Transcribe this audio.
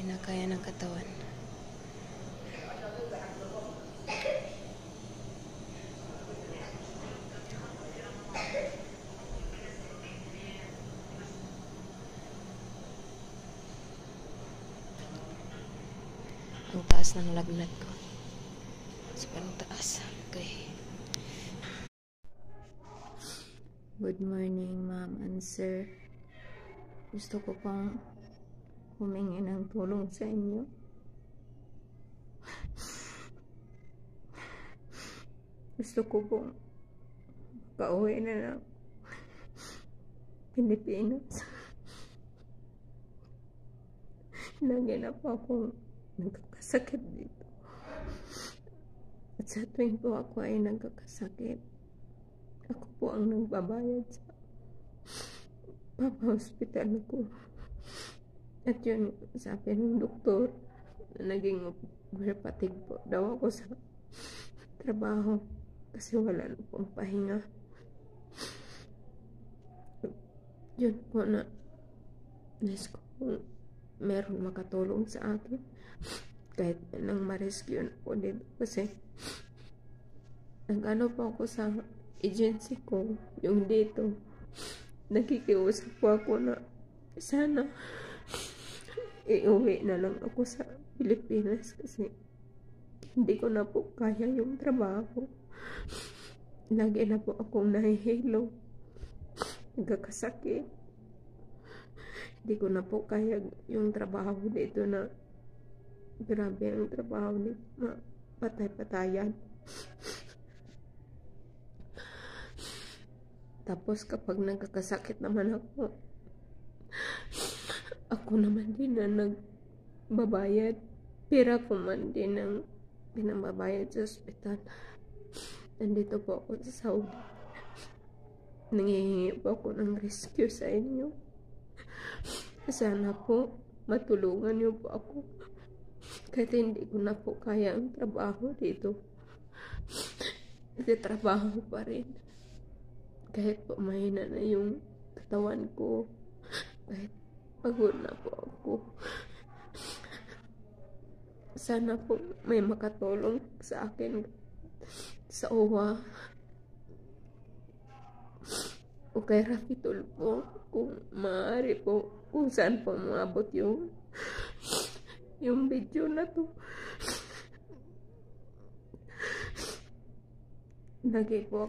na kaya ng katawan. Ang taas ng lagnat ko. Sobrang taas. Okay. Good morning, ma'am and sir. Gusto ko pang humingi ng tulong sa inyo. Gusto ko pong pauwi na ng Pilipinas. Lagi na po akong nagkakasakit dito. At sa tuwing po ako ay nagkakasakit, ako po ang nagbabayad sa papa-hospital ko. At yun, sabi ng doktor, na naging overpatig po daw ako sa trabaho kasi wala na pong pahinga. Yun po na nais ko kung meron makatulong sa akin kahit nang ma-rescue na po dito kasi nag-ano po ako sa agency ko yung dito, nakikiusap po ako na sana iuwi na lang ako sa Pilipinas kasi hindi ko na po kaya yung trabaho. Lagi na po akong nahihilo, nagkakasakit. Hindi ko na po kaya yung trabaho dito na grabe ang trabaho dito na patay-patayan. Tapos kapag nagkakasakit naman ako naman din na nagbabayad. Pera ko man din ang pinababayad sa ospital. Nandito po ako sa Saudi. Nangihingi po ako ng rescue sa inyo. Sana po matulungan niyo po ako. Kahit hindi ko na po kaya ang trabaho dito. Trabaho pa rin. Kahit po mahina na yung katawan ko. Kahit pagod na po ako. Sana po may makatulong sa akin sa OWA. O kay Rafitul po. Kung maaari po. Kung saan po maabot yung video na to. Lagi po